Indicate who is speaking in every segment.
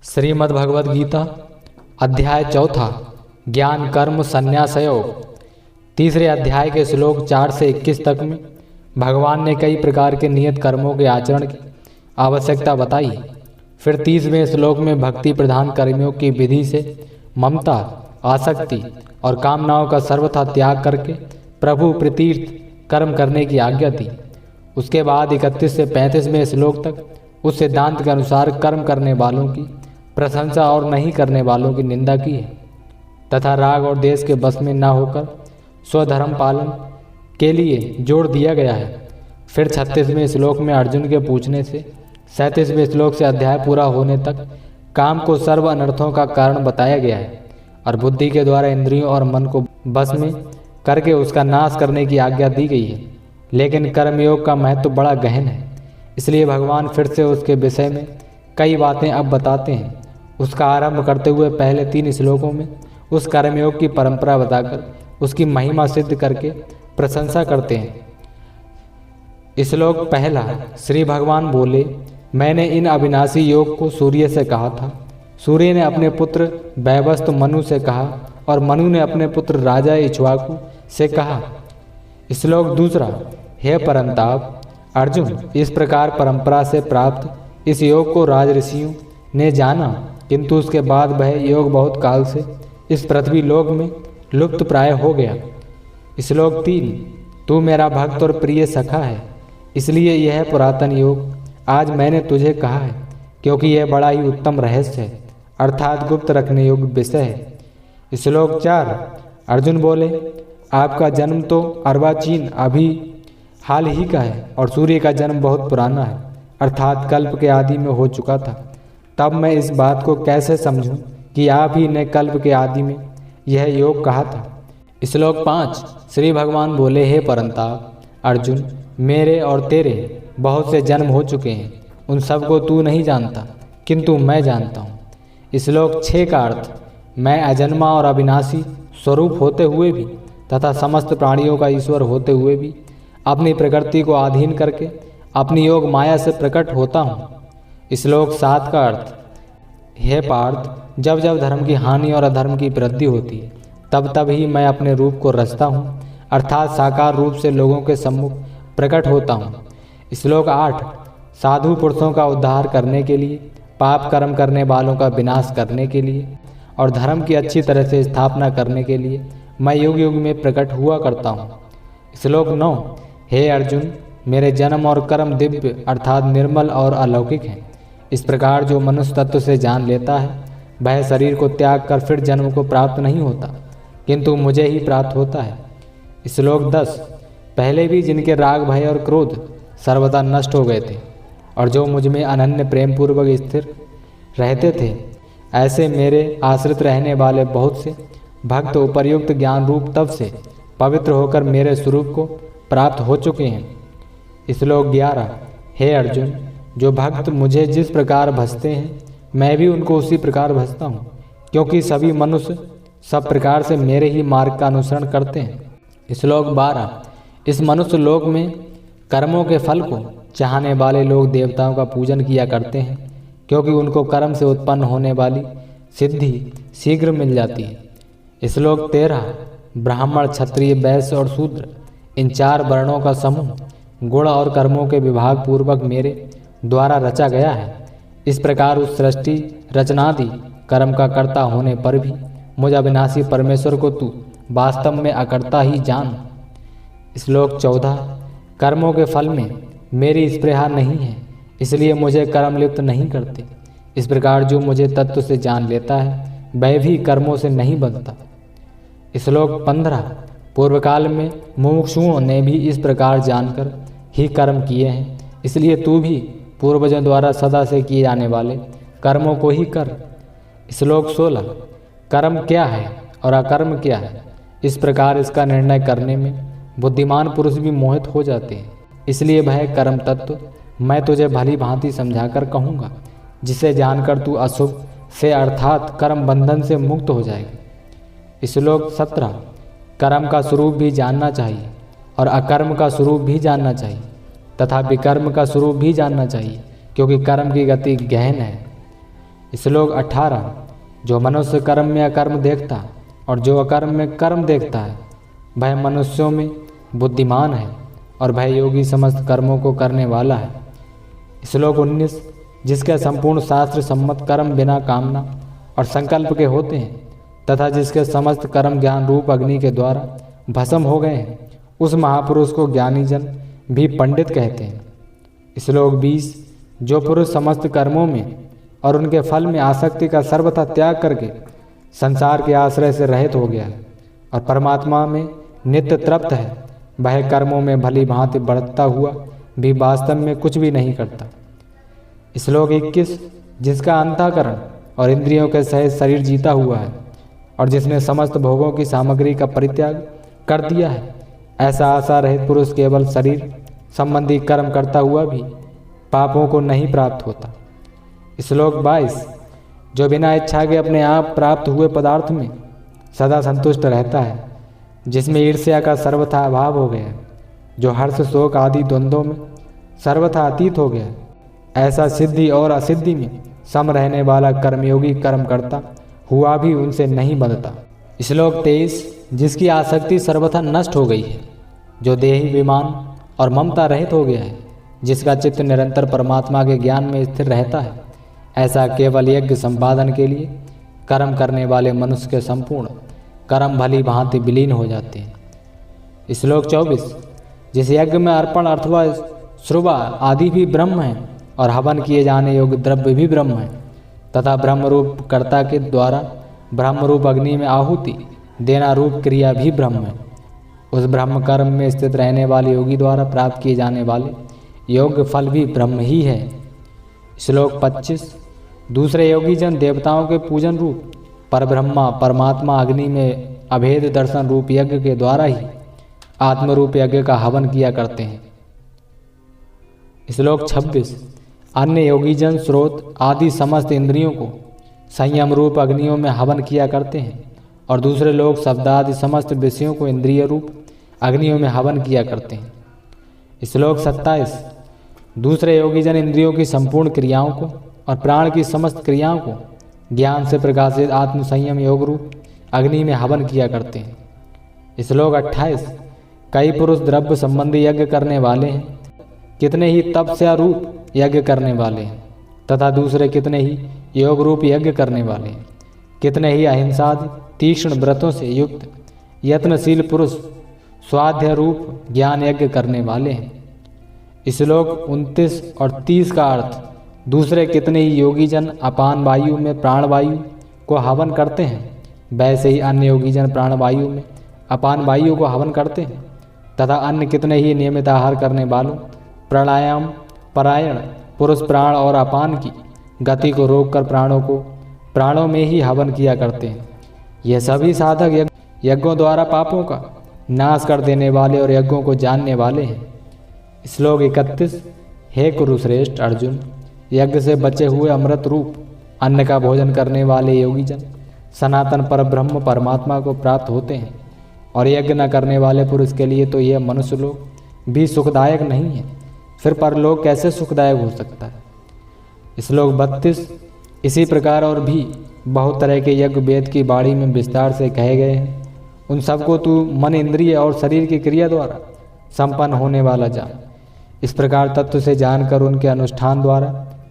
Speaker 1: श्रीमद् भगवद गीता अध्याय 4 ज्ञान कर्म संन्यास योग। तीसरे अध्याय के श्लोक 4 से 21 तक में भगवान ने कई प्रकार के नियत कर्मों के आचरण की आवश्यकता बताई। फिर 30वें श्लोक में भक्ति प्रधान कर्मियों की विधि से ममता, आसक्ति और कामनाओं का सर्वथा त्याग करके प्रभु प्रीतीर्थ कर्म करने की आज्ञा दी। उसके बाद 31 से 35वें श्लोक तक उस सिद्धांत के अनुसार कर्म करने वालों की प्रशंसा और नहीं करने वालों की निंदा की है तथा राग और देश के बस में न होकर स्वधर्म पालन के लिए जोड़ दिया गया है। फिर 36वें श्लोक में अर्जुन के पूछने से 37वें श्लोक से अध्याय पूरा होने तक काम को सर्व अनर्थों का कारण बताया गया है और बुद्धि के द्वारा इंद्रियों और मन को बस में करके उसका नाश करने की आज्ञा दी गई है। लेकिन कर्मयोग का महत्व बड़ा गहन है, इसलिए भगवान फिर से उसके विषय में कई बातें अब बताते हैं। उसका आरंभ करते हुए पहले 3 श्लोकों में उस कर्मयोग की परंपरा बताकर उसकी महिमा सिद्ध करके प्रशंसा करते हैं। श्लोक पहला, श्री भगवान बोले, मैंने इन अविनाशी योग को सूर्य से कहा था। सूर्य ने अपने पुत्र वैवस्वत मनु से कहा और मनु ने अपने पुत्र राजा इक्ष्वाकु से कहा। श्लोक दूसरा, हे परंताप अर्जुन, इस प्रकार परंपरा से प्राप्त इस योग को राजऋषियों ने जाना, किंतु उसके बाद वह योग बहुत काल से इस पृथ्वी लोक में लुप्त प्राय हो गया। श्लोक 3, तू मेरा भक्त और प्रिय सखा है, इसलिए यह पुरातन योग आज मैंने तुझे कहा है, क्योंकि यह बड़ा ही उत्तम रहस्य है, अर्थात गुप्त रखने योग्य विषय है। श्लोक 4, अर्जुन बोले, आपका जन्म तो अर्वाचीन अभी हाल ही का है और सूर्य का जन्म बहुत पुराना है, अर्थात कल्प के आदि में हो चुका था। तब मैं इस बात को कैसे समझूं कि आप ही ने कल्प के आदि में यह योग कहा था। श्लोक 5, श्री भगवान बोले, हे परंताप अर्जुन, मेरे और तेरे बहुत से जन्म हो चुके हैं, उन सब को तू नहीं जानता, किंतु मैं जानता हूँ। श्लोक 6 का अर्थ, मैं अजन्मा और अविनाशी स्वरूप होते हुए भी तथा समस्त प्राणियों का ईश्वर होते हुए भी अपनी प्रकृति को अधीन करके अपनी योग माया से प्रकट होता हूँ। श्लोक 7 का अर्थ, हे पार्थ, जब जब धर्म की हानि और अधर्म की वृद्धि होती है तब तब ही मैं अपने रूप को रचता हूँ, अर्थात साकार रूप से लोगों के सम्मुख प्रकट होता हूँ। श्लोक 8, साधु पुरुषों का उद्धार करने के लिए, पाप कर्म करने वालों का विनाश करने के लिए और धर्म की अच्छी तरह से स्थापना करने के लिए मैं युग युग में प्रकट हुआ करता हूँ। श्लोक 9, हे अर्जुन, मेरे जन्म और कर्म दिव्य अर्थात निर्मल और अलौकिक हैं। इस प्रकार जो मनुष्य तत्व से जान लेता है वह शरीर को त्याग कर फिर जन्म को प्राप्त नहीं होता, किंतु मुझे ही प्राप्त होता है। श्लोक 10, पहले भी जिनके राग भय और क्रोध सर्वदा नष्ट हो गए थे और जो मुझ में अनन्य प्रेम पूर्वक स्थिर रहते थे, ऐसे मेरे आश्रित रहने वाले बहुत से भक्त उपर्युक्त ज्ञान रूप तप से पवित्र होकर मेरे स्वरूप को प्राप्त हो चुके हैं। श्लोक 11, हे अर्जुन, जो भक्त मुझे जिस प्रकार भजते हैं मैं भी उनको उसी प्रकार भजता हूँ, क्योंकि सभी मनुष्य सब प्रकार से मेरे ही मार्ग का अनुसरण करते हैं। श्लोक 12, इस मनुष्य लोक में कर्मों के फल को चाहने वाले लोग देवताओं का पूजन किया करते हैं, क्योंकि उनको कर्म से उत्पन्न होने वाली सिद्धि शीघ्र मिल जाती है। श्लोक 13, ब्राह्मण, क्षत्रिय, वैश्य और शूद्र, इन 4 वर्णों का समूह गुण और कर्मों के विभाग पूर्वक मेरे द्वारा रचा गया है। इस प्रकार उस सृष्टि रचनादि कर्म का कर्ता होने पर भी मुझ अविनाशी परमेश्वर को तू वास्तव में अकर्ता ही जान। श्लोक 14, कर्मों के फल में मेरी स्पृहा नहीं है, इसलिए मुझे कर्म लिप्त नहीं करते। इस प्रकार जो मुझे तत्व से जान लेता है वह भी कर्मों से नहीं बनता। श्लोक 15, पूर्व काल में मुमुक्षुओं ने भी इस प्रकार जानकर ही कर्म किए हैं, इसलिए तू भी पूर्वजों द्वारा सदा से किए जाने वाले कर्मों को ही कर। श्लोक 16, कर्म क्या है और अकर्म क्या है, इस प्रकार इसका निर्णय करने में बुद्धिमान पुरुष भी मोहित हो जाते हैं, इसलिए वह कर्म तत्व मैं तुझे भली भांति समझाकर कहूँगा, जिसे जानकर तू अशुभ से अर्थात कर्म बंधन से मुक्त हो जाएगी। श्लोक 17, कर्म का स्वरूप भी जानना चाहिए और अकर्म का स्वरूप भी जानना चाहिए तथा विकर्म का स्वरूप भी जानना चाहिए, क्योंकि कर्म की गति गहन है। श्लोक 18। जो मनुष्य कर्म में अकर्म देखता और जो अकर्म में कर्म देखता है वह मनुष्यों में बुद्धिमान है और वह योगी समस्त कर्मों को करने वाला है। श्लोक 19। जिसके संपूर्ण शास्त्र सम्मत कर्म बिना कामना और संकल्प के होते हैं तथा जिसके समस्त कर्म ज्ञान रूप अग्नि के द्वारा भस्म हो गए हैं उस महापुरुष को ज्ञानी जन भी पंडित कहते हैं। श्लोक 20। जो पुरुष समस्त कर्मों में और उनके फल में आसक्ति का सर्वथा त्याग करके संसार के आश्रय से रहित हो गया है और परमात्मा में नित्य तृप्त है वह कर्मों में भली भांति बढ़ता हुआ भी वास्तव में कुछ भी नहीं करता। श्लोक 21। जिसका अंतःकरण और इंद्रियों के सहित शरीर जीता हुआ है और जिसने समस्त भोगों की सामग्री का परित्याग कर दिया है ऐसा आशा रहित पुरुष केवल शरीर संबंधी कर्म करता हुआ भी पापों को नहीं प्राप्त होता। श्लोक 22। जो बिना इच्छा के अपने आप प्राप्त हुए पदार्थ में सदा संतुष्ट रहता है जिसमें ईर्ष्या का सर्वथा अभाव हो गया, जो हर्ष शोक आदि द्वंद्वों में सर्वथा अतीत हो गया, ऐसा सिद्धि और असिद्धि में सम रहने वाला कर्मयोगी कर्म करता हुआ भी उनसे नहीं बंधता। श्लोक 23। जिसकी आसक्ति सर्वथा नष्ट हो गई है, जो देही विमान और ममता रहित हो गया है, जिसका चित्त निरंतर परमात्मा के ज्ञान में स्थिर रहता है, ऐसा केवल यज्ञ संपादन के लिए कर्म करने वाले मनुष्य के संपूर्ण कर्म भली भांति विलीन हो जाते हैं। श्लोक 24। जिस यज्ञ में अर्पण अथवा श्रुवा आदि भी ब्रह्म है और हवन किए जाने योग्य द्रव्य भी ब्रह्म है तथा ब्रह्मरूप कर्ता के द्वारा ब्रह्मरूप अग्नि में आहुति देना रूप क्रिया भी ब्रह्म है, उस ब्रह्म कर्म में स्थित रहने वाले योगी द्वारा प्राप्त किए जाने वाले योग्य फल भी ब्रह्म ही है। श्लोक 25। दूसरे योगी जन देवताओं के पूजन रूप परब्रह्मा परमात्मा अग्नि में अभेद दर्शन रूप यज्ञ के द्वारा ही आत्मरूप यज्ञ का हवन किया करते हैं। श्लोक 26। अन्य योगी जन स्रोत आदि समस्त इंद्रियों को संयम रूप अग्नियों में हवन किया करते हैं और दूसरे लोग शब्द आदि समस्त विषयों को इंद्रिय रूप अग्नियों में हवन किया करते हैं। श्लोक 27। दूसरे योगी जन इंद्रियों की संपूर्ण क्रियाओं को और प्राण की समस्त क्रियाओं को ज्ञान से प्रकाशित आत्म संयम योग रूप अग्नि में हवन किया करते हैं। श्लोक 28। कई पुरुष द्रव्य संबंधी यज्ञ करने वाले हैं, कितने ही तपस्या रूप यज्ञ करने वाले हैं तथा दूसरे कितने ही योग रूप यज्ञ करने वाले हैं, कितने ही अहिंसादि तीक्ष्ण व्रतों से युक्त यत्नशील पुरुष स्वाध्याय रूप ज्ञान यज्ञ करने वाले हैं। श्लोक 29 और 30 का अर्थ। दूसरे कितने ही योगी जन अपान वायु में प्राण वायु को हवन करते हैं, वैसे ही अन्य योगी जन प्राण वायु में अपान वायु को हवन करते हैं तथा अन्य कितने ही नियमित आहार करने वालों प्राणायाम परायण पुरुष प्राण और अपान की गति को रोककर प्राणों में ही हवन किया करते हैं। यह सभी साधक यज्ञों द्वारा पापों का नाश कर देने वाले और यज्ञों को जानने वाले हैं। श्लोक 31। हे कुरुश्रेष्ठ अर्जुन, यज्ञ से बचे हुए अमृत रूप अन्न का भोजन करने वाले योगी जन सनातन पर ब्रह्म परमात्मा को प्राप्त होते हैं और यज्ञ न करने वाले पुरुष के लिए तो यह मनुष्य लोक भी सुखदायक नहीं है, फिर परलोक कैसे सुखदायक हो सकता है। श्लोक 32। इसी प्रकार और भी बहुत तरह के यज्ञ वेद की बाणी में विस्तार से कहे गए हैं, उन सबको तू मन इंद्रिय और शरीर की क्रिया द्वारा संपन्न होने वाला जान। इस प्रकार तत्व से जानकर उनके अनुष्ठान द्वारा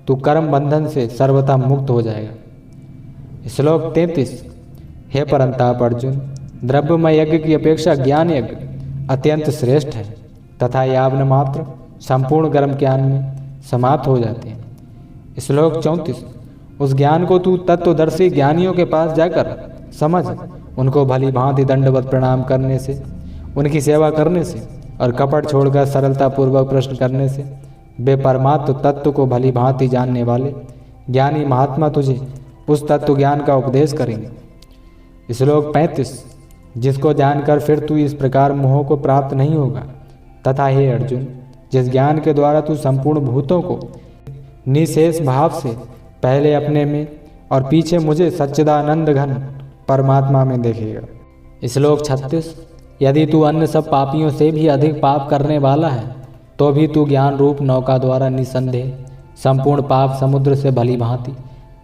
Speaker 1: तू कर्म बंधन से सर्वथा मुक्त हो जाएगा। श्लोक 33। हे परंताप अर्जुन, द्रव्यमय यज्ञ की अपेक्षा ज्ञान यज्ञ अत्यंत श्रेष्ठ है तथा यावन मात्र संपूर्ण कर्म ज्ञान में समाप्त हो जाते हैं। श्लोक 34। उस ज्ञान को तू तत्वदर्शी ज्ञानियों के पास जाकर समझ, उनको भली भांति दंडवत प्रणाम करने से, उनकी सेवा करने से और कपट छोड़कर सरलता पूर्वक प्रश्न करने से वे परमात्म तत्व को भली भांति जानने वाले ज्ञानी महात्मा तुझे उस तत्व ज्ञान का उपदेश करेंगे। श्लोक 35। जिसको जानकर फिर तू इस प्रकार मोह को प्राप्त नहीं होगा तथा हे अर्जुन, जिस ज्ञान के द्वारा तू संपूर्ण भूतों को निशेष भाव से पहले अपने में और पीछे मुझे सच्चिदानंद घन परमात्मा में देखेगा। श्लोक 36। यदि तू अन्य सब पापियों से भी अधिक पाप करने वाला है तो भी तू ज्ञान रूप नौका द्वारा निसंदेह संपूर्ण पाप समुद्र से भली भांति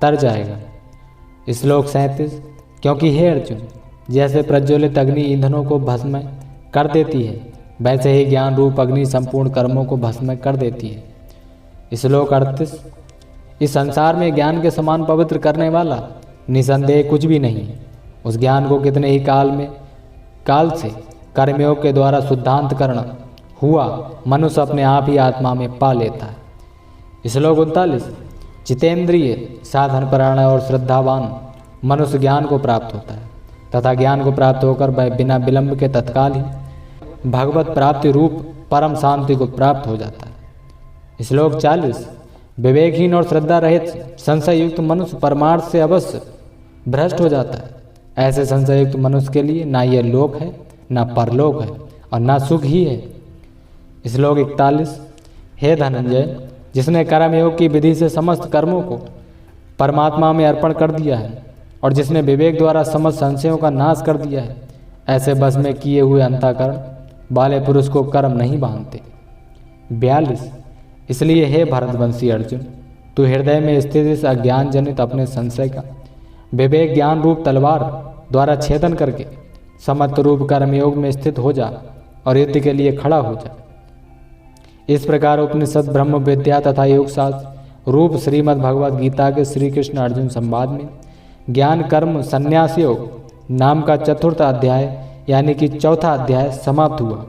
Speaker 1: तर जाएगा। श्लोक 37। क्योंकि हे अर्जुन, जैसे प्रज्वलित अग्नि ईंधनों को भस्म कर देती है, वैसे ही ज्ञान रूप अग्नि संपूर्ण कर्मों को भस्म कर देती है। श्लोक 38। इस संसार में ज्ञान के समान पवित्र करने वाला निसंदेह कुछ भी नहीं है। उस ज्ञान को कितने ही काल से कर्मयोग के द्वारा शुद्धांतकरण हुआ मनुष्य अपने आप ही आत्मा में पा लेता है। श्लोक 39। जितेंद्रिय साधन परायण और श्रद्धावान मनुष्य ज्ञान को प्राप्त होता है तथा ज्ञान को प्राप्त होकर वह बिना विलंब के तत्काल ही भगवत प्राप्ति रूप परम शांति को प्राप्त हो जाता है। श्लोक 40। विवेकहीन और श्रद्धा रहित संशय युक्त मनुष्य परमार्थ से अवश्य भ्रष्ट हो जाता है। ऐसे संशय युक्त मनुष्य के लिए ना यह लोक है, ना परलोक है और ना सुख ही है। श्लोक 41। हे धनंजय, जिसने कर्मयोग की विधि से समस्त कर्मों को परमात्मा में अर्पण कर दिया है और जिसने विवेक द्वारा समस्त संशयों का नाश कर दिया है, ऐसे बस में किए हुए अंतःकरण वाले पुरुष को कर्म नहीं बांधते। 42। इसलिए हे भरतवंशी अर्जुन, तू हृदय में स्थित इस अज्ञान जनित अपने संशय का विवेक ज्ञान रूप तलवार द्वारा छेदन करके समत्व रूप कर्मयोग में स्थित हो जा और युद्ध के लिए खड़ा हो जा। इस प्रकार उपनिषद ब्रह्म विद्या तथा योग शास्त्र रूप श्रीमद् भगवद गीता के श्री कृष्ण अर्जुन संवाद में ज्ञान कर्म संन्यास योग नाम का चतुर्थ अध्याय यानी कि चौथा अध्याय समाप्त हुआ।